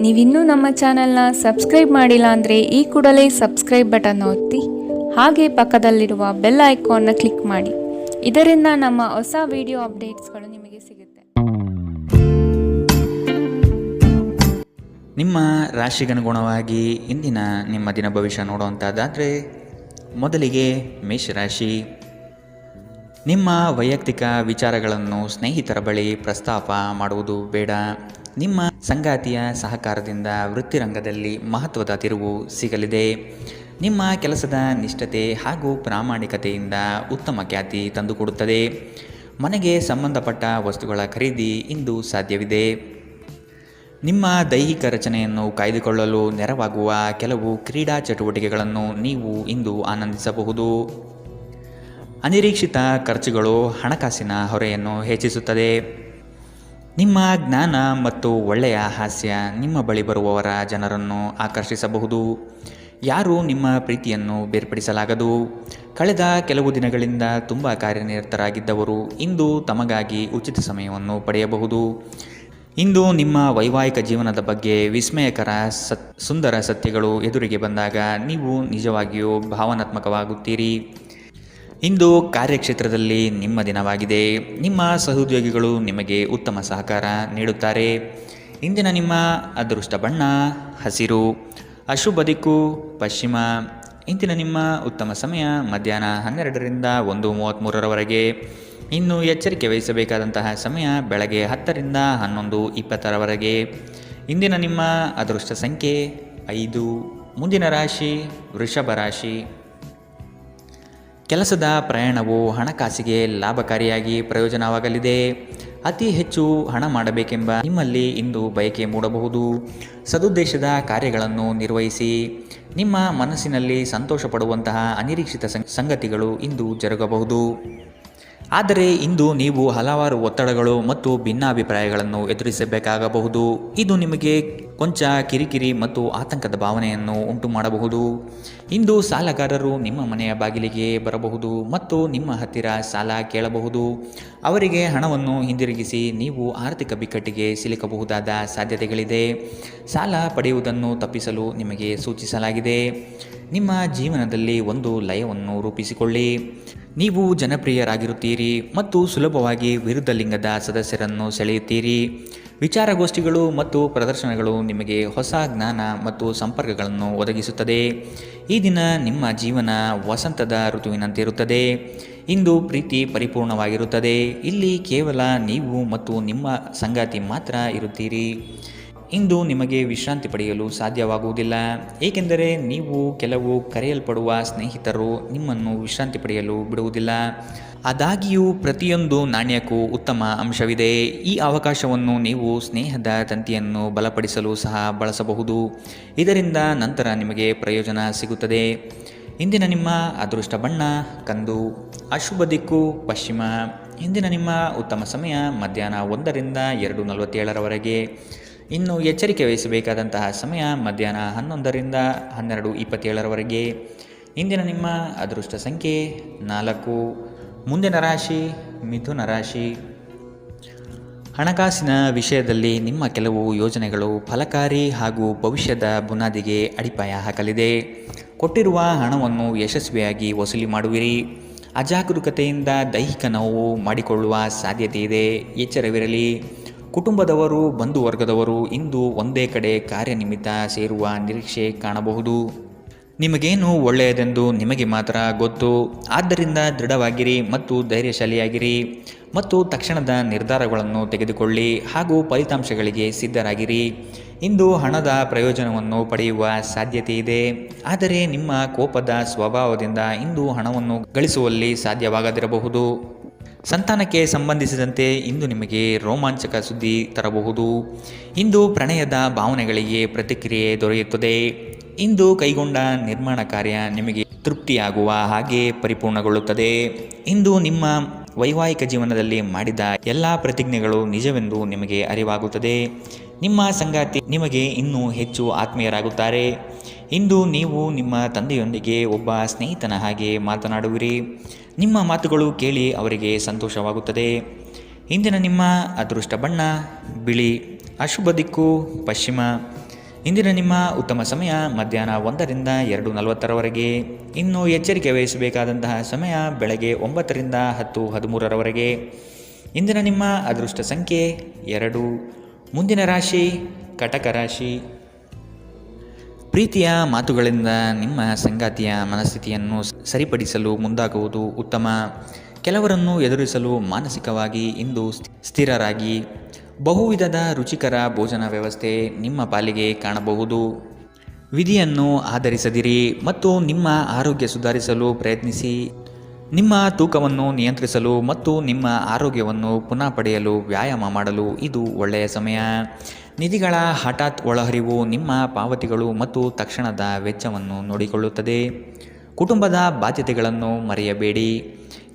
ನೀವಿನ್ನೂ ನಮ್ಮ ಚಾನೆಲ್ನ ಸಬ್ಸ್ಕ್ರೈಬ್ ಮಾಡಿಲ್ಲ ಅಂದರೆ ಈ ಕೂಡಲೇ ಸಬ್ಸ್ಕ್ರೈಬ್ ಬಟನ್ ಒತ್ತಿ ಹಾಗೆ ಪಕ್ಕದಲ್ಲಿರುವ ಬೆಲ್ ಐಕಾನ್ನ ಕ್ಲಿಕ್ ಮಾಡಿ. ಇದರಿಂದ ನಮ್ಮ ಹೊಸ ವಿಡಿಯೋ ಅಪ್ಡೇಟ್ಸ್ಗಳು ನಿಮಗೆ ಸಿಗುತ್ತೆ. ನಿಮ್ಮ ರಾಶಿಗನುಗುಣವಾಗಿ ಇಂದಿನ ನಿಮ್ಮ ದಿನ ಭವಿಷ್ಯ ನೋಡುವಂಥದ್ದಾದರೆ ಮೊದಲಿಗೆ ಮೇಷರಾಶಿ. ನಿಮ್ಮ ವೈಯಕ್ತಿಕ ವಿಚಾರಗಳನ್ನು ಸ್ನೇಹಿತರ ಬಳಿ ಪ್ರಸ್ತಾಪ ಮಾಡುವುದು ಬೇಡ. ನಿಮ್ಮ ಸಂಗಾತಿಯ ಸಹಕಾರದಿಂದ ವೃತ್ತಿರಂಗದಲ್ಲಿ ಮಹತ್ವದ ತಿರುವು ಸಿಗಲಿದೆ. ನಿಮ್ಮ ಕೆಲಸದ ನಿಷ್ಠತೆ ಹಾಗೂ ಪ್ರಾಮಾಣಿಕತೆಯಿಂದ ಉತ್ತಮ ಖ್ಯಾತಿ ತಂದುಕೊಡುತ್ತದೆ. ಮನೆಗೆ ಸಂಬಂಧಪಟ್ಟ ವಸ್ತುಗಳ ಖರೀದಿ ಇಂದು ಸಾಧ್ಯವಿದೆ. ನಿಮ್ಮ ದೈಹಿಕ ರಚನೆಯನ್ನು ಕಾಯ್ದುಕೊಳ್ಳಲು ನೆರವಾಗುವ ಕೆಲವು ಕ್ರೀಡಾ ಚಟುವಟಿಕೆಗಳನ್ನು ನೀವು ಇಂದು ಆನಂದಿಸಬಹುದು. ಅನಿರೀಕ್ಷಿತ ಖರ್ಚುಗಳು ಹಣಕಾಸಿನ ಹೊರೆಯನ್ನು ಹೆಚ್ಚಿಸುತ್ತದೆ. ನಿಮ್ಮ ಜ್ಞಾನ ಮತ್ತು ಒಳ್ಳೆಯ ಹಾಸ್ಯ ನಿಮ್ಮ ಬಳಿ ಬರುವವರ ಜನರನ್ನು ಆಕರ್ಷಿಸಬಹುದು. ಯಾರೂ ನಿಮ್ಮ ಪ್ರೀತಿಯನ್ನು ಬೇರ್ಪಡಿಸಲಾಗದು. ಕಳೆದ ಕೆಲವು ದಿನಗಳಿಂದ ತುಂಬ ಕಾರ್ಯನಿರತರಾಗಿದ್ದವರು ಇಂದು ತಮಗಾಗಿ ಉಚಿತ ಸಮಯವನ್ನು ಪಡೆಯಬಹುದು. ಇಂದು ನಿಮ್ಮ ವೈವಾಹಿಕ ಜೀವನದ ಬಗ್ಗೆ ವಿಸ್ಮಯಕರ ಸುಂದರ ಸತ್ಯಗಳು ಎದುರಿಗೆ ಬಂದಾಗ ನೀವು ನಿಜವಾಗಿಯೂ ಭಾವನಾತ್ಮಕವಾಗುತ್ತೀರಿ. ಇಂದು ಕಾರ್ಯಕ್ಷೇತ್ರದಲ್ಲಿ ನಿಮ್ಮ ದಿನವಾಗಿದೆ. ನಿಮ್ಮ ಸಹೋದ್ಯೋಗಿಗಳು ನಿಮಗೆ ಉತ್ತಮ ಸಹಕಾರ ನೀಡುತ್ತಾರೆ. ಇಂದಿನ ನಿಮ್ಮ ಅದೃಷ್ಟ ಬಣ್ಣ ಹಸಿರು, ಅಶುಭ ದಿಕ್ಕು ಪಶ್ಚಿಮ. ಇಂದಿನ ನಿಮ್ಮ ಉತ್ತಮ ಸಮಯ ಮಧ್ಯಾಹ್ನ 12ರಿಂದ 1:33ರವರೆಗೆ. ಇನ್ನು ಎಚ್ಚರಿಕೆ ವಹಿಸಬೇಕಾದಂತಹ ಸಮಯ ಬೆಳಗ್ಗೆ 10ರಿಂದ 11:20ರವರೆಗೆ. ಇಂದಿನ ನಿಮ್ಮ ಅದೃಷ್ಟ ಸಂಖ್ಯೆ 5. ಮುಂದಿನ ರಾಶಿ ವೃಷಭ ರಾಶಿ. ಕೆಲಸದ ಪ್ರಯಾಣವು ಹಣಕಾಸಿಗೆ ಲಾಭಕಾರಿಯಾಗಿ ಪ್ರಯೋಜನವಾಗಲಿದೆ. ಅತಿ ಹೆಚ್ಚು ಹಣ ಮಾಡಬೇಕೆಂಬ ನಿಮ್ಮಲ್ಲಿ ಇಂದು ಬಯಕೆ ಮೂಡಬಹುದು. ಸದುದ್ದೇಶದ ಕಾರ್ಯಗಳನ್ನು ನಿರ್ವಹಿಸಿ. ನಿಮ್ಮ ಮನಸ್ಸಿನಲ್ಲಿ ಸಂತೋಷ ಪಡುವಂತಹ ಅನಿರೀಕ್ಷಿತ ಸಂಗತಿಗಳು ಇಂದು ಜರುಗಬಹುದು. ಆದರೆ ಇಂದು ನೀವು ಹಲವಾರು ಒತ್ತಡಗಳು ಮತ್ತು ಭಿನ್ನಾಭಿಪ್ರಾಯಗಳನ್ನು ಎದುರಿಸಬೇಕಾಗಬಹುದು. ಇದು ನಿಮಗೆ ಕೊಂಚ ಕಿರಿಕಿರಿ ಮತ್ತು ಆತಂಕದ ಭಾವನೆಯನ್ನು ಉಂಟು ಮಾಡಬಹುದು. ಇಂದು ಸಾಲಗಾರರು ನಿಮ್ಮ ಮನೆಯ ಬಾಗಿಲಿಗೆ ಬರಬಹುದು ಮತ್ತು ನಿಮ್ಮ ಹತ್ತಿರ ಸಾಲ ಕೇಳಬಹುದು. ಅವರಿಗೆ ಹಣವನ್ನು ಹಿಂದಿರುಗಿಸಿ ನೀವು ಆರ್ಥಿಕ ಬಿಕ್ಕಟ್ಟಿಗೆ ಸಿಲುಕಬಹುದಾದ ಸಾಧ್ಯತೆಗಳಿದೆ. ಸಾಲ ಪಡೆಯುವುದನ್ನು ತಪ್ಪಿಸಲು ನಿಮಗೆ ಸೂಚಿಸಲಾಗಿದೆ. ನಿಮ್ಮ ಜೀವನದಲ್ಲಿ ಒಂದು ಲಯವನ್ನು ರೂಪಿಸಿಕೊಳ್ಳಿ. ನೀವು ಜನಪ್ರಿಯರಾಗಿರುತ್ತೀರಿ ಮತ್ತು ಸುಲಭವಾಗಿ ವಿರುದ್ಧ ಲಿಂಗದ ಸದಸ್ಯರನ್ನು ಸೆಳೆಯುತ್ತೀರಿ. ವಿಚಾರಗೋಷ್ಠಿಗಳು ಮತ್ತು ಪ್ರದರ್ಶನಗಳು ನಿಮಗೆ ಹೊಸ ಜ್ಞಾನ ಮತ್ತು ಸಂಪರ್ಕಗಳನ್ನು ಒದಗಿಸುತ್ತದೆ. ಈ ದಿನ ನಿಮ್ಮ ಜೀವನ ವಸಂತದ ಋತುವಿನಂತಿರುತ್ತದೆ. ಇಂದು ಪ್ರೀತಿ ಪರಿಪೂರ್ಣವಾಗಿರುತ್ತದೆ. ಇಲ್ಲಿ ಕೇವಲ ನೀವು ಮತ್ತು ನಿಮ್ಮ ಸಂಗಾತಿ ಮಾತ್ರ ಇರುತ್ತೀರಿ. ಇಂದು ನಿಮಗೆ ವಿಶ್ರಾಂತಿ ಪಡೆಯಲು ಸಾಧ್ಯವಾಗುವುದಿಲ್ಲ, ಏಕೆಂದರೆ ನೀವು ಕೆಲವು ಕರೆಯಲ್ಪಡುವ ಸ್ನೇಹಿತರು ನಿಮ್ಮನ್ನು ವಿಶ್ರಾಂತಿ ಪಡೆಯಲು ಬಿಡುವುದಿಲ್ಲ. ಆದಾಗ್ಯೂ ಪ್ರತಿಯೊಂದು ನಾಣ್ಯಕ್ಕೂ ಉತ್ತಮ ಅಂಶವಿದೆ. ಈ ಅವಕಾಶವನ್ನು ನೀವು ಸ್ನೇಹದ ತಂತಿಯನ್ನು ಬಲಪಡಿಸಲು ಸಹ ಬಳಸಬಹುದು. ಇದರಿಂದ ನಂತರ ನಿಮಗೆ ಪ್ರಯೋಜನ ಸಿಗುತ್ತದೆ. ಇಂದಿನ ನಿಮ್ಮ ಅದೃಷ್ಟ ಬಣ್ಣ ಕಂದು, ಅಶುಭ ದಿಕ್ಕು ಪಶ್ಚಿಮ. ಇಂದಿನ ನಿಮ್ಮ ಉತ್ತಮ ಸಮಯ ಮಧ್ಯಾಹ್ನ 1ರಿಂದ 2:47ರವರೆಗೆ. ಇನ್ನು ಎಚ್ಚರಿಕೆ ವಹಿಸಬೇಕಾದಂತಹ ಸಮಯ ಮಧ್ಯಾಹ್ನ 11ರಿಂದ 12:27ರವರೆಗೆ. ಇಂದಿನ ನಿಮ್ಮ ಅದೃಷ್ಟ ಸಂಖ್ಯೆ 4. ಮುಂದಿನ ರಾಶಿ ಮಿಥುನ ರಾಶಿ. ಹಣಕಾಸಿನ ವಿಷಯದಲ್ಲಿ ನಿಮ್ಮ ಕೆಲವು ಯೋಜನೆಗಳು ಫಲಕಾರಿ ಹಾಗೂ ಭವಿಷ್ಯದ ಬುನಾದಿಗೆ ಅಡಿಪಾಯ ಹಾಕಲಿದೆ. ಕೊಟ್ಟಿರುವ ಹಣವನ್ನು ಯಶಸ್ವಿಯಾಗಿ ವಸೂಲಿ ಮಾಡುವಿರಿ. ಅಜಾಗರೂಕತೆಯಿಂದ ದೈಹಿಕ ನೋವು ಮಾಡಿಕೊಳ್ಳುವ ಸಾಧ್ಯತೆ ಇದೆ. ಎಚ್ಚರವಿರಲಿ. ಕುಟುಂಬದವರು ಬಂಧು ವರ್ಗದವರು ಇಂದು ಒಂದೇ ಕಡೆ ಕಾರ್ಯನಿಮಿತ್ತ ಸೇರುವ ನಿರೀಕ್ಷೆ ಕಾಣಬಹುದು. ನಿಮಗೇನು ಒಳ್ಳೆಯದೆಂದು ನಿಮಗೆ ಮಾತ್ರ ಗೊತ್ತು. ಆದ್ದರಿಂದ ದೃಢವಾಗಿರಿ ಮತ್ತು ಧೈರ್ಯಶಾಲಿಯಾಗಿರಿ ಮತ್ತು ತಕ್ಷಣದ ನಿರ್ಧಾರಗಳನ್ನು ತೆಗೆದುಕೊಳ್ಳಿ ಹಾಗೂ ಫಲಿತಾಂಶಗಳಿಗೆ ಸಿದ್ಧರಾಗಿರಿ. ಇಂದು ಹಣದ ಪ್ರಯೋಜನವನ್ನು ಪಡೆಯುವ ಸಾಧ್ಯತೆ ಇದೆ. ಆದರೆ ನಿಮ್ಮ ಕೋಪದ ಸ್ವಭಾವದಿಂದ ಇಂದು ಹಣವನ್ನು ಗಳಿಸುವಲ್ಲಿ ಸಾಧ್ಯವಾಗದಿರಬಹುದು. ಸಂತಾನಕ್ಕೆ ಸಂಬಂಧಿಸಿದಂತೆ ಇಂದು ನಿಮಗೆ ರೋಮಾಂಚಕ ಸುದ್ದಿ ತರಬಹುದು. ಇಂದು ಪ್ರಣಯದ ಭಾವನೆಗಳಿಗೆ ಪ್ರತಿಕ್ರಿಯೆ ದೊರೆಯುತ್ತದೆ. ಇಂದು ಕೈಗೊಂಡ ನಿರ್ಮಾಣ ಕಾರ್ಯ ನಿಮಗೆ ತೃಪ್ತಿಯಾಗುವ ಹಾಗೆ ಪರಿಪೂರ್ಣಗೊಳ್ಳುತ್ತದೆ. ಇಂದು ನಿಮ್ಮ ವೈವಾಹಿಕ ಜೀವನದಲ್ಲಿ ಮಾಡಿದ ಎಲ್ಲ ಪ್ರತಿಜ್ಞೆಗಳು ನಿಜವೆಂದು ನಿಮಗೆ ಅರಿವಾಗುತ್ತದೆ. ನಿಮ್ಮ ಸಂಗಾತಿ ನಿಮಗೆ ಇನ್ನೂ ಹೆಚ್ಚು ಆತ್ಮೀಯರಾಗುತ್ತಾರೆ. ಇಂದು ನೀವು ನಿಮ್ಮ ತಂದೆಯೊಂದಿಗೆ ಒಬ್ಬ ಸ್ನೇಹಿತನ ಹಾಗೆ ಮಾತನಾಡುವಿರಿ. ನಿಮ್ಮ ಮಾತುಗಳು ಕೇಳಿ ಅವರಿಗೆ ಸಂತೋಷವಾಗುತ್ತದೆ. ಇಂದಿನ ನಿಮ್ಮ ಅದೃಷ್ಟ ಬಣ್ಣ ಬಿಳಿ, ಅಶುಭ ದಿಕ್ಕು ಪಶ್ಚಿಮ. ಇಂದಿನ ನಿಮ್ಮ ಉತ್ತಮ ಸಮಯ ಮಧ್ಯಾಹ್ನ 1ರಿಂದ 2:40ರವರೆಗೆ. ಇನ್ನು ಎಚ್ಚರಿಕೆ ವಹಿಸಬೇಕಾದಂತಹ ಸಮಯ ಬೆಳಗ್ಗೆ 9ರಿಂದ 10:13ರವರೆಗೆ. ಇಂದಿನ ನಿಮ್ಮ ಅದೃಷ್ಟ ಸಂಖ್ಯೆ 2. ಮುಂದಿನ ರಾಶಿ ಕಟಕ ರಾಶಿ. ಪ್ರೀತಿಯ ಮಾತುಗಳಿಂದ ನಿಮ್ಮ ಸಂಗಾತಿಯ ಮನಸ್ಥಿತಿಯನ್ನು ಸರಿಪಡಿಸಲು ಮುಂದಾಗುವುದು ಉತ್ತಮ. ಕೆಲವರನ್ನು ಎದುರಿಸಲು ಮಾನಸಿಕವಾಗಿ ಇಂದು ಸ್ಥಿರರಾಗಿ. ಬಹುವಿಧದ ರುಚಿಕರ ಭೋಜನ ವ್ಯವಸ್ಥೆ ನಿಮ್ಮ ಪಾಲಿಗೆ ಕಾಣಬಹುದು. ವಿಧಿಯನ್ನು ಆಧರಿಸದಿರಿ ಮತ್ತು ನಿಮ್ಮ ಆರೋಗ್ಯ ಸುಧಾರಿಸಲು ಪ್ರಯತ್ನಿಸಿ. ನಿಮ್ಮ ತೂಕವನ್ನು ನಿಯಂತ್ರಿಸಲು ಮತ್ತು ನಿಮ್ಮ ಆರೋಗ್ಯವನ್ನು ಪುನಃ ಪಡೆಯಲು ವ್ಯಾಯಾಮ ಮಾಡಲು ಇದು ಒಳ್ಳೆಯ ಸಮಯ. ನಿಧಿಗಳ ಹಠಾತ್ ಒಳಹರಿವು ನಿಮ್ಮ ಪಾವತಿಗಳು ಮತ್ತು ತಕ್ಷಣದ ವೆಚ್ಚವನ್ನು ನೋಡಿಕೊಳ್ಳುತ್ತದೆ. ಕುಟುಂಬದ ಬಾಧ್ಯತೆಗಳನ್ನು ಮರೆಯಬೇಡಿ.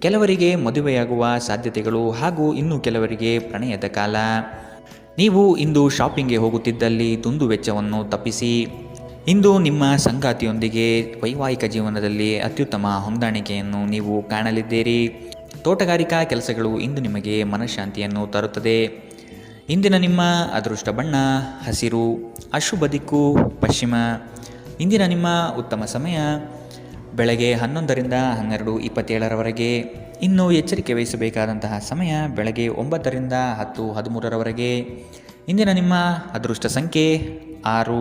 ಕೆಲವರಿಗೆ ಮದುವೆಯಾಗುವ ಸಾಧ್ಯತೆಗಳು ಹಾಗೂ ಇನ್ನು ಕೆಲವರಿಗೆ ಪ್ರಣಯದ ಕಾಲ. ನೀವು ಇಂದು ಶಾಪಿಂಗ್ಗೆ ಹೋಗುತ್ತಿದ್ದಲ್ಲಿ ದುಂದು ವೆಚ್ಚವನ್ನು ತಪ್ಪಿಸಿ. ಇಂದು ನಿಮ್ಮ ಸಂಗಾತಿಯೊಂದಿಗೆ ವೈವಾಹಿಕ ಜೀವನದಲ್ಲಿ ಅತ್ಯುತ್ತಮ ಹೊಂದಾಣಿಕೆಯನ್ನು ನೀವು ಕಾಣಲಿದ್ದೀರಿ. ತೋಟಗಾರಿಕಾ ಕೆಲಸಗಳು ಇಂದು ನಿಮಗೆ ಮನಃಶಾಂತಿಯನ್ನು ತರುತ್ತದೆ. ಇಂದಿನ ನಿಮ್ಮ ಅದೃಷ್ಟ ಬಣ್ಣ ಹಸಿರು, ಅಶುಭ ದಿಕ್ಕು ಪಶ್ಚಿಮ. ಇಂದಿನ ನಿಮ್ಮ ಉತ್ತಮ ಸಮಯ ಬೆಳಗ್ಗೆ 11ರಿಂದ 12:27ರವರೆಗೆ. ಇನ್ನು ಎಚ್ಚರಿಕೆ ವಹಿಸಬೇಕಾದಂತಹ ಸಮಯ ಬೆಳಗ್ಗೆ 9ರಿಂದ 10:13ರವರೆಗೆ. ಇಂದಿನ ನಿಮ್ಮ ಅದೃಷ್ಟ ಸಂಖ್ಯೆ 6.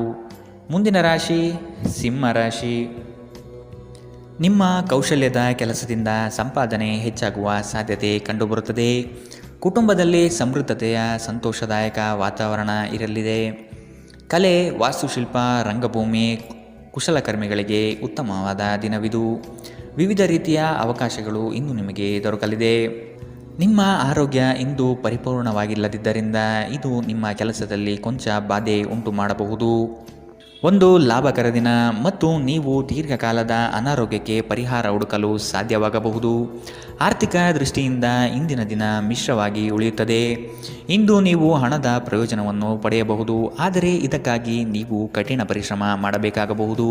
ಮುಂದಿನ ರಾಶಿ ಸಿಂಹ ರಾಶಿ. ನಿಮ್ಮ ಕೌಶಲ್ಯದ ಕೆಲಸದಿಂದ ಸಂಪಾದನೆ ಹೆಚ್ಚಾಗುವ ಸಾಧ್ಯತೆ ಕಂಡುಬರುತ್ತದೆ. ಕುಟುಂಬದಲ್ಲಿ ಸಮೃದ್ಧತೆಯ ಸಂತೋಷದಾಯಕ ವಾತಾವರಣ ಇರಲಿದೆ. ಕಲೆ, ವಾಸ್ತುಶಿಲ್ಪ, ರಂಗಭೂಮಿ, ಕುಶಲಕರ್ಮಿಗಳಿಗೆ ಉತ್ತಮವಾದ ದಿನವಿದು. ವಿವಿಧ ರೀತಿಯ ಅವಕಾಶಗಳು ಇಂದು ನಿಮಗೆ ದೊರಕಲಿದೆ. ನಿಮ್ಮ ಆರೋಗ್ಯ ಇಂದು ಪರಿಪೂರ್ಣವಾಗಿಲ್ಲದಿದ್ದರಿಂದ ಇದು ನಿಮ್ಮ ಕೆಲಸದಲ್ಲಿ ಕೊಂಚ ಬಾಧೆ ಉಂಟು ಮಾಡಬಹುದು. ಒಂದು ಲಾಭಕರ ದಿನ ಮತ್ತು ನೀವು ದೀರ್ಘಕಾಲದ ಅನಾರೋಗ್ಯಕ್ಕೆ ಪರಿಹಾರ ಹುಡುಕಲು ಸಾಧ್ಯವಾಗಬಹುದು. ಆರ್ಥಿಕ ದೃಷ್ಟಿಯಿಂದ ಇಂದಿನ ದಿನ ಮಿಶ್ರವಾಗಿ ಉಳಿಯುತ್ತದೆ. ಇಂದು ನೀವು ಹಣದ ಪ್ರಯೋಜನವನ್ನು ಪಡೆಯಬಹುದು, ಆದರೆ ಇದಕ್ಕಾಗಿ ನೀವು ಕಠಿಣ ಪರಿಶ್ರಮ ಮಾಡಬೇಕಾಗಬಹುದು.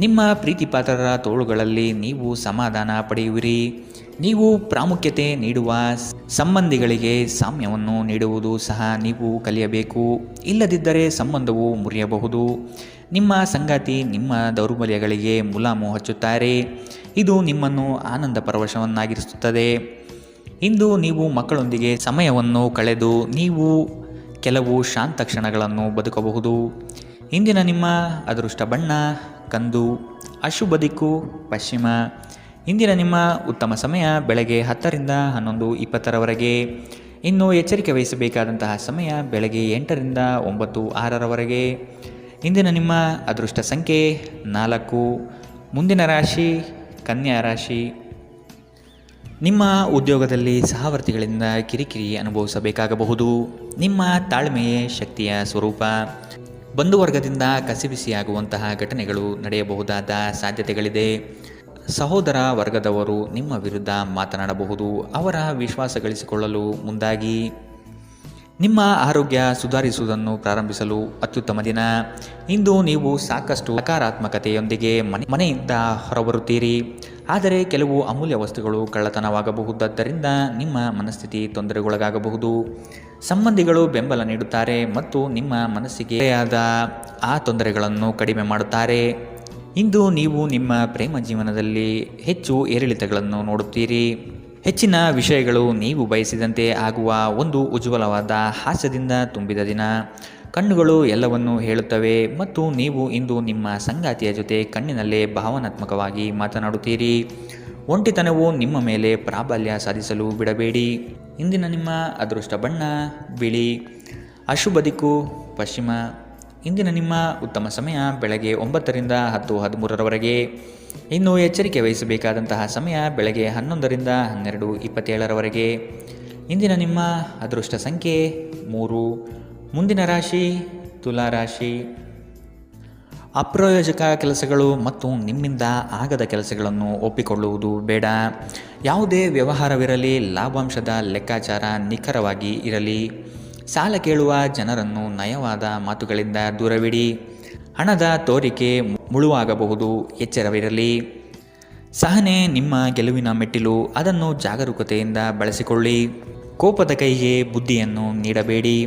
ನಿಮ್ಮ ಪ್ರೀತಿಪಾತ್ರರ ತೋಳುಗಳಲ್ಲಿ ನೀವು ಸಮಾಧಾನ ಪಡೆಯುವಿರಿ. ನೀವು ಪ್ರಾಮುಖ್ಯತೆ ನೀಡುವ ಸಂಬಂಧಿಗಳಿಗೆ ಸಾಮ್ಯವನ್ನು ನೀಡುವುದು ಸಹ ನೀವು ಕಲಿಯಬೇಕು. ಇಲ್ಲದಿದ್ದರೆ ಸಂಬಂಧವು ಮುರಿಯಬಹುದು. ನಿಮ್ಮ ಸಂಗಾತಿ ನಿಮ್ಮ ದೌರ್ಬಲ್ಯಗಳಿಗೆ ಮುಲಾಮು ಹಚ್ಚುತ್ತಾರೆ. ಇದು ನಿಮ್ಮನ್ನು ಆನಂದ ಪರವಶವನ್ನಾಗಿರಿಸುತ್ತದೆ. ಇಂದು ನೀವು ಮಕ್ಕಳೊಂದಿಗೆ ಸಮಯವನ್ನು ಕಳೆದು ನೀವು ಕೆಲವು ಶಾಂತ ಕ್ಷಣಗಳನ್ನು ಬದುಕಬಹುದು. ಇಂದಿನ ನಿಮ್ಮ ಅದೃಷ್ಟ ಬಣ್ಣ ಕಂದು, ಅಶುಭ ದಿಕ್ಕು ಪಶ್ಚಿಮ. ಇಂದಿನ ನಿಮ್ಮ ಉತ್ತಮ ಸಮಯ ಬೆಳಗ್ಗೆ 10ರಿಂದ 11:20ರವರೆಗೆ. ಇನ್ನು ಎಚ್ಚರಿಕೆ ವಹಿಸಬೇಕಾದಂತಹ ಸಮಯ ಬೆಳಗ್ಗೆ 8ರಿಂದ 9:06ರವರೆಗೆ. ಇಂದಿನ ನಿಮ್ಮ ಅದೃಷ್ಟ ಸಂಖ್ಯೆ 4. ಮುಂದಿನ ರಾಶಿ ಕನ್ಯಾ ರಾಶಿ. ನಿಮ್ಮ ಉದ್ಯೋಗದಲ್ಲಿ ಸಹವರ್ತಿಗಳಿಂದ ಕಿರಿಕಿರಿ ಅನುಭವಿಸಬೇಕಾಗಬಹುದು. ನಿಮ್ಮ ತಾಳ್ಮೆಯೇ ಶಕ್ತಿಯ ಸ್ವರೂಪ. ಬಂಧುವರ್ಗದಿಂದ ಕಸಿಬಿಸಿಯಾಗುವಂತಹ ಘಟನೆಗಳು ನಡೆಯಬಹುದಾದ ಸಾಧ್ಯತೆಗಳಿದೆ. ಸಹೋದರ ವರ್ಗದವರು ನಿಮ್ಮ ವಿರುದ್ಧ ಮಾತನಾಡಬಹುದು. ಅವರ ವಿಶ್ವಾಸ ಗಳಿಸಿಕೊಳ್ಳಲು ಮುಂದಾಗಿ. ನಿಮ್ಮ ಆರೋಗ್ಯ ಸುಧಾರಿಸುವುದನ್ನು ಪ್ರಾರಂಭಿಸಲು ಅತ್ಯುತ್ತಮ ದಿನ. ಇಂದು ನೀವು ಸಾಕಷ್ಟು ಸಕಾರಾತ್ಮಕತೆಯೊಂದಿಗೆ ಮನೆಯಿಂದ ಹೊರಬರುತ್ತೀರಿ. ಆದರೆ ಕೆಲವು ಅಮೂಲ್ಯ ವಸ್ತುಗಳು ಕಳ್ಳತನವಾಗಬಹುದಾದ್ದರಿಂದ ನಿಮ್ಮ ಮನಸ್ಥಿತಿ ತೊಂದರೆಗೊಳಗಾಗಬಹುದು. ಸಂಬಂಧಿಗಳು ಬೆಂಬಲ ನೀಡುತ್ತಾರೆ ಮತ್ತು ನಿಮ್ಮ ಮನಸ್ಸಿಗೆ ಆದ ಆ ತೊಂದರೆಗಳನ್ನು ಕಡಿಮೆ ಮಾಡುತ್ತಾರೆ. ಇಂದು ನೀವು ನಿಮ್ಮ ಪ್ರೇಮ ಜೀವನದಲ್ಲಿ ಹೆಚ್ಚು ಏರಿಳಿತಗಳನ್ನು ನೋಡುತ್ತೀರಿ. ಹೆಚ್ಚಿನ ವಿಷಯಗಳು ನೀವು ಬಯಸಿದಂತೆ ಆಗುವ ಒಂದು ಉಜ್ವಲವಾದ ಹಾಸ್ಯದಿಂದ ತುಂಬಿದ ದಿನ. ಕಣ್ಣುಗಳು ಎಲ್ಲವನ್ನೂ ಹೇಳುತ್ತವೆ ಮತ್ತು ನೀವು ಇಂದು ನಿಮ್ಮ ಸಂಗಾತಿಯ ಜೊತೆ ಕಣ್ಣಿನಲ್ಲೇ ಭಾವನಾತ್ಮಕವಾಗಿ ಮಾತನಾಡುತ್ತೀರಿ. ಒಂಟಿತನವು ನಿಮ್ಮ ಮೇಲೆ ಪ್ರಾಬಲ್ಯ ಸಾಧಿಸಲು ಬಿಡಬೇಡಿ. ಇಂದಿನ ನಿಮ್ಮ ಅದೃಷ್ಟ ಬಣ್ಣ ಬಿಳಿ, ಅಶುಭ ದಿಕ್ಕು ಪಶ್ಚಿಮ. ಇಂದಿನ ನಿಮ್ಮ ಉತ್ತಮ ಸಮಯ ಬೆಳಗ್ಗೆ 9ರಿಂದ 10:13ರವರೆಗೆ. ಇನ್ನು ಎಚ್ಚರಿಕೆ ವಹಿಸಬೇಕಾದಂತಹ ಸಮಯ ಬೆಳಗ್ಗೆ 11ರಿಂದ 12:27ರವರೆಗೆ. ಇಂದಿನ ನಿಮ್ಮ ಅದೃಷ್ಟ ಸಂಖ್ಯೆ 3. ಮುಂದಿನ ರಾಶಿ ತುಲಾ ರಾಶಿ. ಅಪ್ರಯೋಜಕ ಕೆಲಸಗಳು ಮತ್ತು ನಿಮ್ಮಿಂದ ಆಗದ ಕೆಲಸಗಳನ್ನು ಒಪ್ಪಿಕೊಳ್ಳುವುದು ಬೇಡ. ಯಾವುದೇ ವ್ಯವಹಾರವಿರಲಿ, ಲಾಭಾಂಶದ ಲೆಕ್ಕಾಚಾರ ನಿಖರವಾಗಿ ಇರಲಿ. ಸಾಲ ಕೇಳುವ ಜನರನ್ನು ನಯವಾದ ಮಾತುಗಳಿಂದ ದೂರವಿಡಿ. ಹಣದ ತೋರಿಕೆ ಮುಳುವಾಗಬಹುದು, ಎಚ್ಚರವಿರಲಿ. ಸಹನೆ ನಿಮ್ಮ ಗೆಲುವಿನ ಮೆಟ್ಟಿಲು, ಅದನ್ನು ಜಾಗರೂಕತೆಯಿಂದ ಬಳಸಿಕೊಳ್ಳಿ. ಕೋಪದ ಕೈಗೆ ಬುದ್ಧಿಯನ್ನು ನೀಡಬೇಡಿ.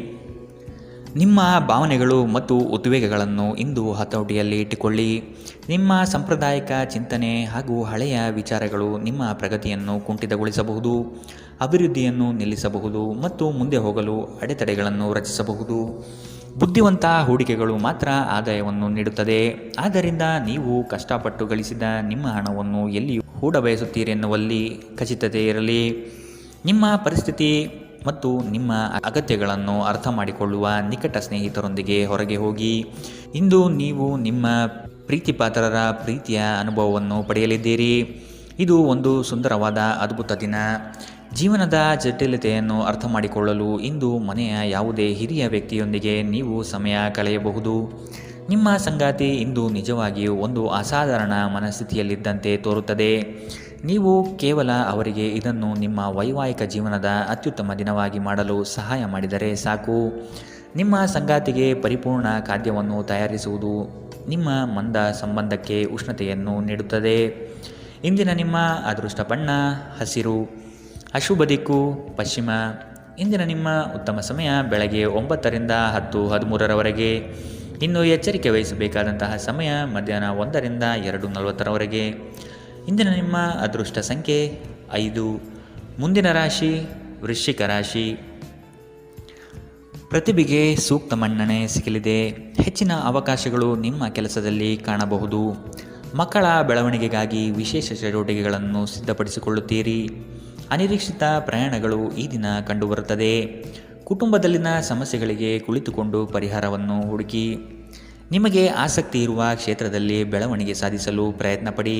ನಿಮ್ಮ ಭಾವನೆಗಳು ಮತ್ತು ಉದ್ವೇಗಗಳನ್ನು ಇಂದು ಹತೋಟಿಯಲ್ಲಿ ಇಟ್ಟುಕೊಳ್ಳಿ. ನಿಮ್ಮ ಸಾಂಪ್ರದಾಯಿಕ ಚಿಂತನೆ ಹಾಗೂ ಹಳೆಯ ವಿಚಾರಗಳು ನಿಮ್ಮ ಪ್ರಗತಿಯನ್ನು ಕುಂಠಿತಗೊಳಿಸಬಹುದು, ಅಭಿವೃದ್ಧಿಯನ್ನು ನಿಲ್ಲಿಸಬಹುದು ಮತ್ತು ಮುಂದೆ ಹೋಗಲು ಅಡೆತಡೆಗಳನ್ನು ರಚಿಸಬಹುದು. ಬುದ್ಧಿವಂತ ಹೂಡಿಕೆಗಳು ಮಾತ್ರ ಆದಾಯವನ್ನು ನೀಡುತ್ತದೆ. ಆದ್ದರಿಂದ ನೀವು ಕಷ್ಟಪಟ್ಟು ಗಳಿಸಿದ ನಿಮ್ಮ ಹಣವನ್ನು ಎಲ್ಲಿ ಹೂಡಬಯಸುತ್ತೀರಿ ಎನ್ನುವಲ್ಲಿ ಖಚಿತತೆ ಇರಲಿ. ನಿಮ್ಮ ಪರಿಸ್ಥಿತಿ ಮತ್ತು ನಿಮ್ಮ ಅಗತ್ಯಗಳನ್ನು ಅರ್ಥ ಮಾಡಿಕೊಳ್ಳುವ ನಿಕಟ ಸ್ನೇಹಿತರೊಂದಿಗೆ ಹೊರಗೆ ಹೋಗಿ. ಇಂದು ನೀವು ನಿಮ್ಮ ಪ್ರೀತಿಪಾತ್ರರ ಪ್ರೀತಿಯ ಅನುಭವವನ್ನು ಪಡೆಯಲಿದ್ದೀರಿ. ಇದು ಒಂದು ಸುಂದರವಾದ ಅದ್ಭುತ ದಿನ. ಜೀವನದ ಜಟಿಲತೆಯನ್ನು ಅರ್ಥ ಮಾಡಿಕೊಳ್ಳಲು ಇಂದು ಮನೆಯ ಯಾವುದೇ ಹಿರಿಯ ವ್ಯಕ್ತಿಯೊಂದಿಗೆ ನೀವು ಸಮಯ ಕಳೆಯಬಹುದು. ನಿಮ್ಮ ಸಂಗಾತಿ ಇಂದು ನಿಜವಾಗಿಯೂ ಒಂದು ಅಸಾಧಾರಣ ಮನಸ್ಥಿತಿಯಲ್ಲಿದ್ದಂತೆ ತೋರುತ್ತದೆ. ನೀವು ಕೇವಲ ಅವರಿಗೆ ಇದನ್ನು ನಿಮ್ಮ ವೈವಾಹಿಕ ಜೀವನದ ಅತ್ಯುತ್ತಮ ದಿನವಾಗಿ ಮಾಡಲು ಸಹಾಯ ಮಾಡಿದರೆ ಸಾಕು. ನಿಮ್ಮ ಸಂಗಾತಿಗೆ ಪರಿಪೂರ್ಣ ಖಾದ್ಯವನ್ನು ತಯಾರಿಸುವುದು ನಿಮ್ಮ ಮಂದ ಸಂಬಂಧಕ್ಕೆ ಉಷ್ಣತೆಯನ್ನು ನೀಡುತ್ತದೆ. ಇಂದಿನ ನಿಮ್ಮ ಅದೃಷ್ಟ ಬಣ್ಣ ಹಸಿರು, ಅಶುಭ ದಿಕ್ಕು ಪಶ್ಚಿಮ. ಇಂದಿನ ನಿಮ್ಮ ಉತ್ತಮ ಸಮಯ ಬೆಳಗ್ಗೆ 9ರಿಂದ 10:13ರವರೆಗೆ. ಇನ್ನು ಎಚ್ಚರಿಕೆ ವಹಿಸಬೇಕಾದಂತಹ ಸಮಯ ಮಧ್ಯಾಹ್ನ 1ರಿಂದ 2:40ರವರೆಗೆ. ಇಂದಿನ ನಿಮ್ಮ ಅದೃಷ್ಟ ಸಂಖ್ಯೆ 5. ಮುಂದಿನ ರಾಶಿ ವೃಶ್ಚಿಕ ರಾಶಿ. ಪ್ರತಿಭೆಗೆ ಸೂಕ್ತ ಮನ್ನಣೆ ಸಿಗಲಿದೆ. ಹೆಚ್ಚಿನ ಅವಕಾಶಗಳು ನಿಮ್ಮ ಕೆಲಸದಲ್ಲಿ ಕಾಣಬಹುದು. ಮಕ್ಕಳ ಬೆಳವಣಿಗೆಗಾಗಿ ವಿಶೇಷ ಚಟುವಟಿಕೆಗಳನ್ನು ಸಿದ್ಧಪಡಿಸಿಕೊಳ್ಳುತ್ತೀರಿ. ಅನಿರೀಕ್ಷಿತ ಪ್ರಯಾಣಗಳು ಈ ದಿನ ಕಂಡುಬರುತ್ತದೆ. ಕುಟುಂಬದಲ್ಲಿನ ಸಮಸ್ಯೆಗಳಿಗೆ ಕುಳಿತುಕೊಂಡು ಪರಿಹಾರವನ್ನು ಹುಡುಕಿ. ನಿಮಗೆ ಆಸಕ್ತಿ ಇರುವ ಕ್ಷೇತ್ರದಲ್ಲಿ ಬೆಳವಣಿಗೆ ಸಾಧಿಸಲು ಪ್ರಯತ್ನಪಡಿ.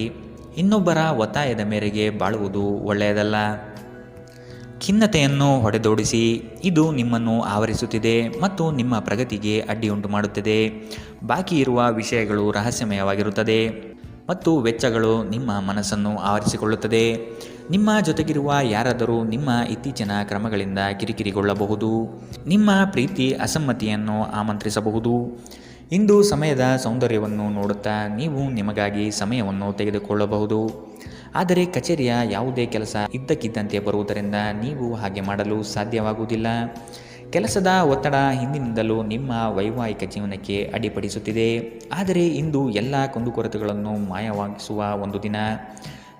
ಇನ್ನೊಬ್ಬರ ಒತ್ತಾಯದ ಮೇರೆಗೆ ಬಾಳುವುದು ಒಳ್ಳೆಯದಲ್ಲ. ಖಿನ್ನತೆಯನ್ನು ಹೊಡೆದೋಡಿಸಿ. ಇದು ನಿಮ್ಮನ್ನು ಆವರಿಸುತ್ತಿದೆ ಮತ್ತು ನಿಮ್ಮ ಪ್ರಗತಿಗೆ ಅಡ್ಡಿಯುಂಟು ಮಾಡುತ್ತದೆ. ಬಾಕಿ ಇರುವ ವಿಷಯಗಳು ರಹಸ್ಯಮಯವಾಗಿರುತ್ತದೆ ಮತ್ತು ವೆಚ್ಚಗಳು ನಿಮ್ಮ ಮನಸ್ಸನ್ನು ಆವರಿಸಿಕೊಳ್ಳುತ್ತದೆ. ನಿಮ್ಮ ಜೊತೆಗಿರುವ ಯಾರಾದರೂ ನಿಮ್ಮ ಇತ್ತೀಚಿನ ಕ್ರಮಗಳಿಂದ ಕಿರಿಕಿರಿಗೊಳ್ಳಬಹುದು. ನಿಮ್ಮ ಪ್ರೀತಿ ಅಸಮ್ಮತಿಯನ್ನು ಆಮಂತ್ರಿಸಬಹುದು. ಇಂದು ಸಮಯದ ಸೌಂದರ್ಯವನ್ನು ನೋಡುತ್ತಾ ನೀವು ನಿಮಗಾಗಿ ಸಮಯವನ್ನು ತೆಗೆದುಕೊಳ್ಳಬಹುದು. ಆದರೆ ಕಚೇರಿಯ ಯಾವುದೇ ಕೆಲಸ ಇದ್ದಕ್ಕಿದ್ದಂತೆ ಬರುವುದರಿಂದ ನೀವು ಹಾಗೆ ಮಾಡಲು ಸಾಧ್ಯವಾಗುವುದಿಲ್ಲ. ಕೆಲಸದ ಒತ್ತಡ ಹಿಂದಿನಿಂದಲೂ ನಿಮ್ಮ ವೈವಾಹಿಕ ಜೀವನಕ್ಕೆ ಅಡ್ಡಿಪಡಿಸುತ್ತಿದೆ. ಆದರೆ ಇಂದು ಎಲ್ಲ ಕುಂದುಕೊರತೆಗಳನ್ನು ಮಾಯವಾಗಿಸುವ ಒಂದು ದಿನ.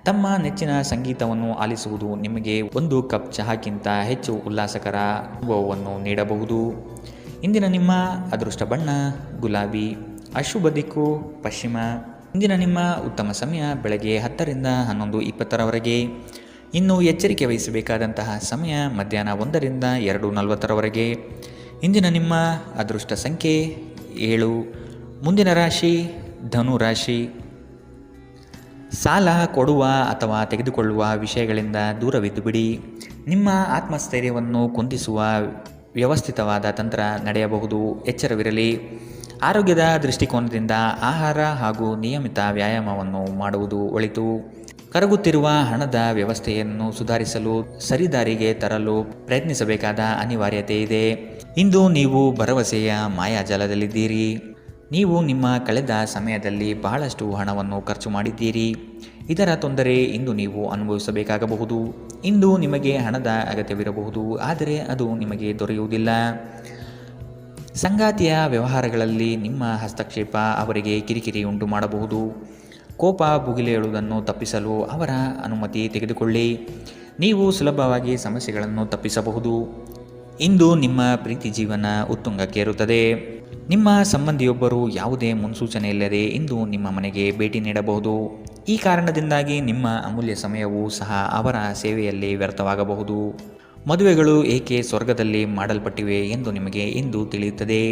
ತಮ್ಮ ನೆಚ್ಚಿನ ಸಂಗೀತವನ್ನು ಆಲಿಸುವುದು ನಿಮಗೆ ಒಂದು ಕಪ್ ಚಹಾಕ್ಕಿಂತ ಹೆಚ್ಚು ಉಲ್ಲಾಸಕರ ಅನುಭವವನ್ನು ನೀಡಬಹುದು. ಇಂದಿನ ನಿಮ್ಮ ಅದೃಷ್ಟ ಬಣ್ಣ ಗುಲಾಬಿ, ಅಶುಭ ದಿಕ್ಕು ಪಶ್ಚಿಮ. ಇಂದಿನ ನಿಮ್ಮ ಉತ್ತಮ ಸಮಯ ಬೆಳಗ್ಗೆ 10ರಿಂದ 11:20ರವರೆಗೆ. ಇನ್ನು ಎಚ್ಚರಿಕೆ ವಹಿಸಬೇಕಾದಂತಹ ಸಮಯ ಮಧ್ಯಾಹ್ನ 1ರಿಂದ 2:40ರವರೆಗೆ. ಇಂದಿನ ನಿಮ್ಮ ಅದೃಷ್ಟ ಸಂಖ್ಯೆ 7. ಮುಂದಿನ ರಾಶಿ ಧನು ರಾಶಿ. ಸಾಲ ಕೊಡುವ ಅಥವಾ ತೆಗೆದುಕೊಳ್ಳುವ ವಿಷಯಗಳಿಂದ ದೂರವಿದ್ದು ಬಿಡಿ. ನಿಮ್ಮ ಆತ್ಮಸ್ಥೈರ್ಯವನ್ನು ಕುಂದಿಸುವ ವ್ಯವಸ್ಥಿತವಾದ ತಂತ್ರ ನಡೆಯಬಹುದು. ಎಚ್ಚರವಿರಲಿ. ಆರೋಗ್ಯದ ದೃಷ್ಟಿಕೋನದಿಂದ ಆಹಾರ ಹಾಗೂ ನಿಯಮಿತ ವ್ಯಾಯಾಮವನ್ನು ಮಾಡುವುದು ಒಳಿತು. ಕರಗುತ್ತಿರುವ ಹಣದ ವ್ಯವಸ್ಥೆಯನ್ನು ಸುಧಾರಿಸಲು ಸರಿದಾರಿಗೆ ತರಲು ಪ್ರಯತ್ನಿಸಬೇಕಾದ ಅನಿವಾರ್ಯತೆ ಇದೆ. ಇಂದು ನೀವು ಭರವಸೆಯ ಮಾಯಾಜಾಲದಲ್ಲಿದ್ದೀರಿ. ನೀವು ನಿಮ್ಮ ಕಳೆದ ಸಮಯದಲ್ಲಿ ಬಹಳಷ್ಟು ಹಣವನ್ನು ಖರ್ಚು ಮಾಡಿದ್ದೀರಿ. ಇದರ ತೊಂದರೆ ಇಂದು ನೀವು ಅನುಭವಿಸಬೇಕಾಗಬಹುದು. ಇಂದು ನಿಮಗೆ ಹಣದ ಅಗತ್ಯವಿರಬಹುದು, ಆದರೆ ಅದು ನಿಮಗೆ ದೊರೆಯುವುದಿಲ್ಲ. ಸಂಗಾತಿಯ ವ್ಯವಹಾರಗಳಲ್ಲಿ ನಿಮ್ಮ ಹಸ್ತಕ್ಷೇಪ ಅವರಿಗೆ ಕಿರಿಕಿರಿ ಉಂಟು ಮಾಡಬಹುದು. ಕೋಪ ಭುಗಿಲೇಳುವುದನ್ನು ತಪ್ಪಿಸಲು ಅವರ ಅನುಮತಿ ತೆಗೆದುಕೊಳ್ಳಿ. ನೀವು ಸುಲಭವಾಗಿ ಸಮಸ್ಯೆಗಳನ್ನು ತಪ್ಪಿಸಬಹುದು. ಇಂದು ನಿಮ್ಮ ಪ್ರೀತಿ ಜೀವನ ಉತ್ತುಂಗಕ್ಕೇರುತ್ತದೆ. ನಿಮ್ಮ ಸಂಬಂಧಿಯೊಬ್ಬರು ಯಾವುದೇ ಮುನ್ಸೂಚನೆ ಇಲ್ಲದೆ ಇಂದು ನಿಮ್ಮ ಮನೆಗೆ ಭೇಟಿ ನೀಡಬಹುದು. ಈ ಕಾರಣದಿಂದಾಗಿ ನಿಮ್ಮ ಅಮೂಲ್ಯ ಸಮಯವೂ ಸಹ ಅವರ ಸೇವೆಯಲ್ಲಿ ವ್ಯರ್ಥವಾಗಬಹುದು. ಮದುವೆಗಳು ಏಕೆ ಸ್ವರ್ಗದಲ್ಲಿ ಮಾಡಲ್ಪಟ್ಟಿವೆ ಎಂದು ನಿಮಗೆ ಇಂದು ತಿಳಿಯುತ್ತದೆ.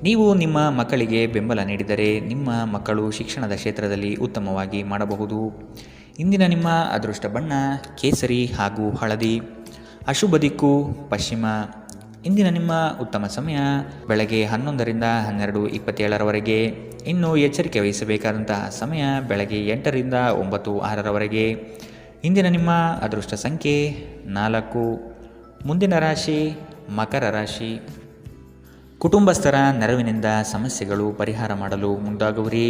ನೀವು ನಿಮ್ಮ ಮಕ್ಕಳಿಗೆ ಬೆಂಬಲ ನೀಡಿದರೆ ನಿಮ್ಮ ಮಕ್ಕಳು ಶಿಕ್ಷಣದ ಕ್ಷೇತ್ರದಲ್ಲಿ ಉತ್ತಮವಾಗಿ ಮಾಡಬಹುದು. ಇಂದಿನ ನಿಮ್ಮ ಅದೃಷ್ಟ ಬಣ್ಣ ಕೇಸರಿ ಹಾಗೂ ಹಳದಿ, ಅಶುಭ ದಿಕ್ಕು ಪಶ್ಚಿಮ. ಇಂದಿನ ನಿಮ್ಮ ಉತ್ತಮ ಸಮಯ ಬೆಳಗ್ಗೆ 11ರಿಂದ 12:27ರವರೆಗೆ. ಇನ್ನು ಎಚ್ಚರಿಕೆ ವಹಿಸಬೇಕಾದಂತಹ ಸಮಯ ಬೆಳಗ್ಗೆ 8ರಿಂದ 9:06ರವರೆಗೆ. ಇಂದಿನ ನಿಮ್ಮ ಅದೃಷ್ಟ ಸಂಖ್ಯೆ 4. ಮುಂದಿನ ರಾಶಿ ಮಕರ ರಾಶಿ. ಕುಟುಂಬಸ್ಥರ ನೆರವಿನಿಂದ ಸಮಸ್ಯೆಗಳು ಪರಿಹಾರ ಮಾಡಲು ಮುಂದಾಗುವಿರಿ.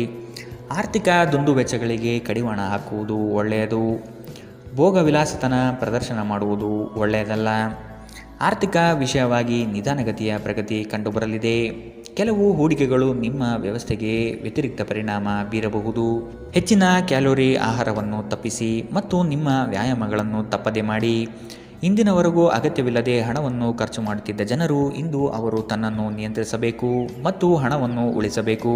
ಆರ್ಥಿಕ ದುಂದುವೆಚ್ಚಗಳಿಗೆ ಕಡಿವಾಣ ಹಾಕುವುದು ಒಳ್ಳೆಯದು. ಭೋಗ ವಿಲಾಸತನ ಪ್ರದರ್ಶನ ಮಾಡುವುದು ಒಳ್ಳೆಯದಲ್ಲ. ಆರ್ಥಿಕ ವಿಷಯವಾಗಿ ನಿಧಾನಗತಿಯ ಪ್ರಗತಿ ಕಂಡುಬರಲಿದೆ. ಕೆಲವು ಹೂಡಿಕೆಗಳು ನಿಮ್ಮ ವ್ಯವಸ್ಥೆಗೆ ವ್ಯತಿರಿಕ್ತ ಪರಿಣಾಮ ಬೀರಬಹುದು. ಹೆಚ್ಚಿನ ಕ್ಯಾಲೋರಿ ಆಹಾರವನ್ನು ತಪ್ಪಿಸಿ ಮತ್ತು ನಿಮ್ಮ ವ್ಯಾಯಾಮಗಳನ್ನು ತಪ್ಪದೆ ಮಾಡಿ. ಇಂದಿನವರೆಗೂ ಅಗತ್ಯವಿಲ್ಲದೆ ಹಣವನ್ನು ಖರ್ಚು ಮಾಡುತ್ತಿದ್ದ ಜನರು ಇಂದು ಅವರು ತನ್ನನ್ನು ನಿಯಂತ್ರಿಸಬೇಕು ಮತ್ತು ಹಣವನ್ನು ಉಳಿಸಬೇಕು.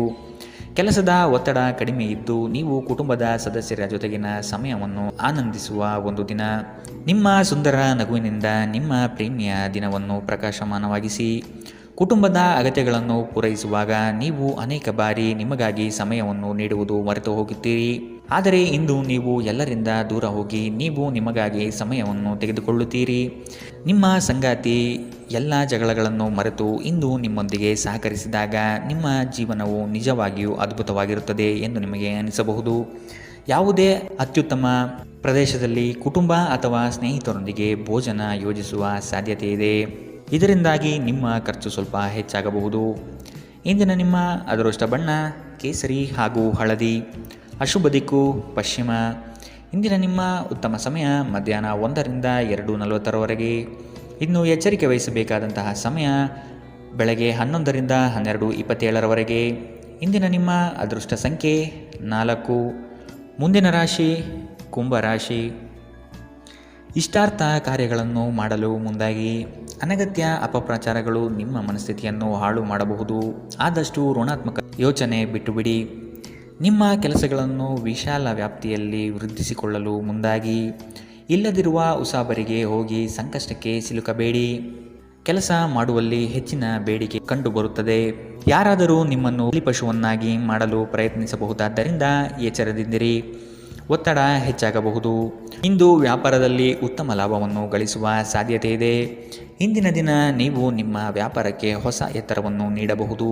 ಕೆಲಸದ ಒತ್ತಡ ಕಡಿಮೆ ಇದ್ದು ನೀವು ಕುಟುಂಬದ ಸದಸ್ಯರ ಜೊತೆಗಿನ ಸಮಯವನ್ನು ಆನಂದಿಸುವ ಒಂದು ದಿನ. ನಿಮ್ಮ ಸುಂದರ ನಗುವಿನಿಂದ ನಿಮ್ಮ ಪ್ರೇಮಿಯ ದಿನವನ್ನು ಪ್ರಕಾಶಮಾನವಾಗಿಸಿ. ಕುಟುಂಬದ ಅಗತ್ಯಗಳನ್ನು ಪೂರೈಸುವಾಗ ನೀವು ಅನೇಕ ಬಾರಿ ನಿಮಗಾಗಿ ಸಮಯವನ್ನು ನೀಡುವುದು ಮರೆತು ಹೋಗುತ್ತೀರಿ. ಆದರೆ ಇಂದು ನೀವು ಎಲ್ಲರಿಂದ ದೂರ ಹೋಗಿ ನೀವು ನಿಮಗಾಗಿ ಸಮಯವನ್ನು ತೆಗೆದುಕೊಳ್ಳುತ್ತೀರಿ. ನಿಮ್ಮ ಸಂಗಾತಿ ಎಲ್ಲ ಜಗಳಗಳನ್ನು ಮರೆತು ಇಂದು ನಿಮ್ಮೊಂದಿಗೆ ಸಹಕರಿಸಿದಾಗ ನಿಮ್ಮ ಜೀವನವು ನಿಜವಾಗಿಯೂ ಅದ್ಭುತವಾಗಿರುತ್ತದೆ ಎಂದು ನಿಮಗೆ ಅನಿಸಬಹುದು. ಯಾವುದೇ ಅತ್ಯುತ್ತಮ ಪ್ರದೇಶದಲ್ಲಿ ಕುಟುಂಬ ಅಥವಾ ಸ್ನೇಹಿತರೊಂದಿಗೆ ಭೋಜನ ಯೋಜಿಸುವ ಸಾಧ್ಯತೆ ಇದೆ. ಇದರಿಂದಾಗಿ ನಿಮ್ಮ ಖರ್ಚು ಸ್ವಲ್ಪ ಹೆಚ್ಚಾಗಬಹುದು. ಇಂದಿನ ನಿಮ್ಮ ಅದೃಷ್ಟ ಬಣ್ಣ ಕೇಸರಿ ಹಾಗೂ ಹಳದಿ. ಅಶುಭ ದಿಕ್ಕು ಪಶ್ಚಿಮ. ಇಂದಿನ ನಿಮ್ಮ ಉತ್ತಮ ಸಮಯ ಮಧ್ಯಾಹ್ನ 1 ರಿಂದ 2:40 ಇನ್ನು ಎಚ್ಚರಿಕೆ ವಹಿಸಬೇಕಾದಂತಹ ಸಮಯ ಬೆಳಗ್ಗೆ 11 ರಿಂದ 12:27 ಇಂದಿನ ನಿಮ್ಮ ಅದೃಷ್ಟ ಸಂಖ್ಯೆ 4. ಮುಂದಿನ ರಾಶಿ ಕುಂಭರಾಶಿ. ಇಷ್ಟಾರ್ಥ ಕಾರ್ಯಗಳನ್ನು ಮಾಡಲು ಮುಂದಾಗಿ. ಅನಗತ್ಯ ಅಪಪ್ರಚಾರಗಳು ನಿಮ್ಮ ಮನಸ್ಥಿತಿಯನ್ನು ಹಾಳು ಮಾಡಬಹುದು. ಆದಷ್ಟು ಋಣಾತ್ಮಕ ಯೋಚನೆ ಬಿಟ್ಟುಬಿಡಿ. ನಿಮ್ಮ ಕೆಲಸಗಳನ್ನು ವಿಶಾಲ ವ್ಯಾಪ್ತಿಯಲ್ಲಿ ವೃದ್ಧಿಸಿಕೊಳ್ಳಲು ಮುಂದಾಗಿ. ಇಲ್ಲದಿರುವ ಉಸಾಬರಿಗೆ ಹೋಗಿ ಸಂಕಷ್ಟಕ್ಕೆ ಸಿಲುಕಬೇಡಿ. ಕೆಲಸ ಮಾಡುವಲ್ಲಿ ಹೆಚ್ಚಿನ ಬೇಡಿಕೆ ಕಂಡುಬರುತ್ತದೆ. ಯಾರಾದರೂ ನಿಮ್ಮನ್ನು ಬಲಿಪಶುವನ್ನಾಗಿ ಮಾಡಲು ಪ್ರಯತ್ನಿಸಬಹುದಾದ್ದರಿಂದ ಎಚ್ಚರದಿಂದಿರಿ. ಒತ್ತಡ ಹೆಚ್ಚಾಗಬಹುದು. ಇಂದು ವ್ಯಾಪಾರದಲ್ಲಿ ಉತ್ತಮ ಲಾಭವನ್ನು ಗಳಿಸುವ ಸಾಧ್ಯತೆ ಇದೆ. ಇಂದಿನ ದಿನ ನೀವು ನಿಮ್ಮ ವ್ಯಾಪಾರಕ್ಕೆ ಹೊಸ ಎತ್ತರವನ್ನು ನೀಡಬಹುದು.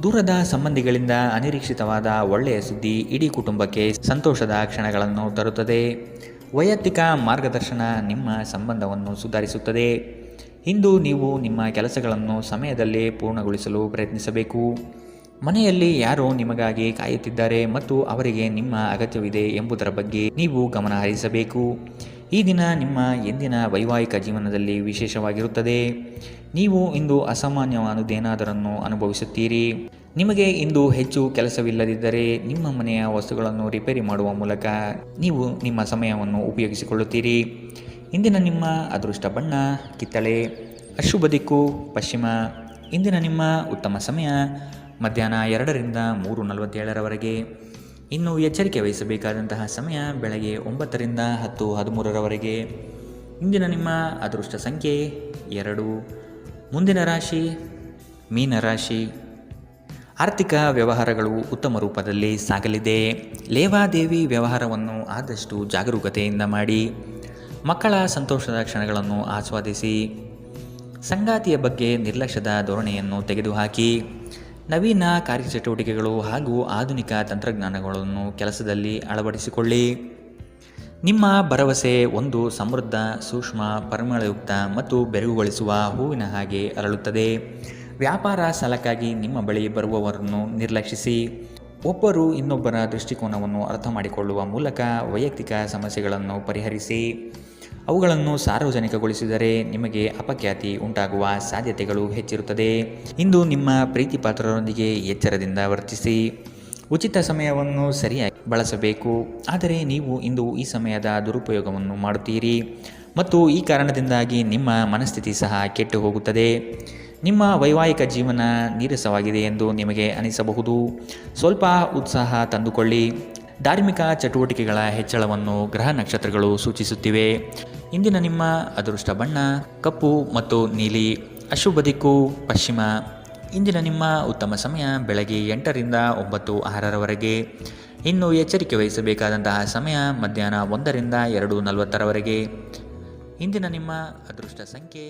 ದೂರದ ಸಂಬಂಧಿಗಳಿಂದ ಅನಿರೀಕ್ಷಿತವಾದ ಒಳ್ಳೆಯ ಸುದ್ದಿ ಇಡೀ ಕುಟುಂಬಕ್ಕೆ ಸಂತೋಷದ ಕ್ಷಣಗಳನ್ನು ತರುತ್ತದೆ. ವೈಯಕ್ತಿಕ ಮಾರ್ಗದರ್ಶನ ನಿಮ್ಮ ಸಂಬಂಧವನ್ನು ಸುಧಾರಿಸುತ್ತದೆ. ಇಂದು ನೀವು ನಿಮ್ಮ ಕೆಲಸಗಳನ್ನು ಸಮಯದಲ್ಲೇ ಪೂರ್ಣಗೊಳಿಸಲು ಪ್ರಯತ್ನಿಸಬೇಕು. ಮನೆಯಲ್ಲಿ ಯಾರೋ ನಿಮಗಾಗಿ ಕಾಯುತ್ತಿದ್ದಾರೆ ಮತ್ತು ಅವರಿಗೆ ನಿಮ್ಮ ಅಗತ್ಯವಿದೆ ಎಂಬುದರ ಬಗ್ಗೆ ನೀವು ಗಮನ ಹರಿಸಬೇಕು. ಈ ದಿನ ನಿಮ್ಮ ಎಂದಿನ ವೈವಾಹಿಕ ಜೀವನದಲ್ಲಿ ವಿಶೇಷವಾಗಿರುತ್ತದೆ. ನೀವು ಇಂದು ಅಸಾಮಾನ್ಯವಾದುದೇನಾದರನ್ನು ಅನುಭವಿಸುತ್ತೀರಿ. ನಿಮಗೆ ಇಂದು ಹೆಚ್ಚು ಕೆಲಸವಿಲ್ಲದಿದ್ದರೆ ನಿಮ್ಮ ಮನೆಯ ವಸ್ತುಗಳನ್ನು ರಿಪೇರಿ ಮಾಡುವ ಮೂಲಕ ನೀವು ನಿಮ್ಮ ಸಮಯವನ್ನು ಉಪಯೋಗಿಸಿಕೊಳ್ಳುತ್ತೀರಿ. ಇಂದಿನ ನಿಮ್ಮ ಅದೃಷ್ಟ ಬಣ್ಣ ಕಿತ್ತಳೆ. ಅಶುಭ ದಿಕ್ಕು ಪಶ್ಚಿಮ. ಇಂದಿನ ನಿಮ್ಮ ಉತ್ತಮ ಸಮಯ ಮಧ್ಯಾಹ್ನ 2 ರಿಂದ 3:47 ಇನ್ನು ಎಚ್ಚರಿಕೆ ವಹಿಸಬೇಕಾದಂತಹ ಸಮಯ ಬೆಳಗ್ಗೆ 9 ರಿಂದ 10:13 ಇಂದಿನ ನಿಮ್ಮ ಅದೃಷ್ಟ ಸಂಖ್ಯೆ 2. ಮುಂದಿನ ರಾಶಿ ಮೀನರಾಶಿ. ಆರ್ಥಿಕ ವ್ಯವಹಾರಗಳು ಉತ್ತಮ ರೂಪದಲ್ಲಿ ಸಾಗಲಿದೆ. ಲೇವಾದೇವಿ ವ್ಯವಹಾರವನ್ನು ಆದಷ್ಟು ಜಾಗರೂಕತೆಯಿಂದ ಮಾಡಿ. ಮಕ್ಕಳ ಸಂತೋಷದ ಕ್ಷಣಗಳನ್ನು ಆಸ್ವಾದಿಸಿ. ಸಂಗಾತಿಯ ಬಗ್ಗೆ ನಿರ್ಲಕ್ಷ್ಯದ ಧೋರಣೆಯನ್ನು ತೆಗೆದುಹಾಕಿ. ನವೀನ ಕಾರ್ಯಚಟುವಟಿಕೆಗಳು ಹಾಗೂ ಆಧುನಿಕ ತಂತ್ರಜ್ಞಾನಗಳನ್ನು ಕೆಲಸದಲ್ಲಿ ಅಳವಡಿಸಿಕೊಳ್ಳಿ. ನಿಮ್ಮ ಭರವಸೆ ಒಂದು ಸಮೃದ್ಧ, ಸೂಕ್ಷ್ಮ, ಪರಿಮಳಯುಕ್ತ ಮತ್ತು ಬೆರಗುಗೊಳಿಸುವ ಹೂವಿನ ಹಾಗೆ ಅರಳುತ್ತದೆ. ವ್ಯಾಪಾರ ಸಾಲಕ್ಕಾಗಿ ನಿಮ್ಮ ಬಳಿ ಬರುವವರನ್ನು ನಿರ್ಲಕ್ಷಿಸಿ. ಒಬ್ಬರು ಇನ್ನೊಬ್ಬರ ದೃಷ್ಟಿಕೋನವನ್ನು ಅರ್ಥ ಮಾಡಿಕೊಳ್ಳುವ ಮೂಲಕ ವೈಯಕ್ತಿಕ ಸಮಸ್ಯೆಗಳನ್ನು ಪರಿಹರಿಸಿ. ಅವುಗಳನ್ನು ಸಾರ್ವಜನಿಕಗೊಳಿಸಿದರೆ ನಿಮಗೆ ಅಪಖ್ಯಾತಿ ಉಂಟಾಗುವ ಸಾಧ್ಯತೆಗಳು ಹೆಚ್ಚಿರುತ್ತದೆ. ಇಂದು ನಿಮ್ಮ ಪ್ರೀತಿ ಪಾತ್ರರೊಂದಿಗೆ ಎಚ್ಚರದಿಂದ ವರ್ತಿಸಿ. ಉಚಿತ ಸಮಯವನ್ನು ಸರಿಯಾಗಿ ಬಳಸಬೇಕು. ಆದರೆ ನೀವು ಇಂದು ಈ ಸಮಯದ ದುರುಪಯೋಗವನ್ನು ಮಾಡುತ್ತೀರಿ ಮತ್ತು ಈ ಕಾರಣದಿಂದಾಗಿ ನಿಮ್ಮ ಮನಸ್ಥಿತಿ ಸಹ ಕೆಟ್ಟು ಹೋಗುತ್ತದೆ. ನಿಮ್ಮ ವೈವಾಹಿಕ ಜೀವನ ನೀರಸವಾಗಿದೆ ಎಂದು ನಿಮಗೆ ಅನಿಸಬಹುದು. ಸ್ವಲ್ಪ ಉತ್ಸಾಹ ತಂದುಕೊಳ್ಳಿ. ಧಾರ್ಮಿಕ ಚಟುವಟಿಕೆಗಳ ಹೆಚ್ಚಳವನ್ನು ಗ್ರಹ ನಕ್ಷತ್ರಗಳು ಸೂಚಿಸುತ್ತಿವೆ. ಇಂದಿನ ನಿಮ್ಮ ಅದೃಷ್ಟ ಬಣ್ಣ ಕಪ್ಪು ಮತ್ತು ನೀಲಿ. ಅಶುಭ ದಿಕ್ಕು ಪಶ್ಚಿಮ. ಇಂದಿನ ನಿಮ್ಮ ಉತ್ತಮ ಸಮಯ ಬೆಳಗ್ಗೆ 8 ರಿಂದ 9:06 ಇನ್ನು ಎಚ್ಚರಿಕೆ ವಹಿಸಬೇಕಾದಂತಹ ಸಮಯ ಮಧ್ಯಾಹ್ನ 1 ರಿಂದ 2:40 ಇಂದಿನ ನಿಮ್ಮ ಅದೃಷ್ಟ ಸಂಖ್ಯೆ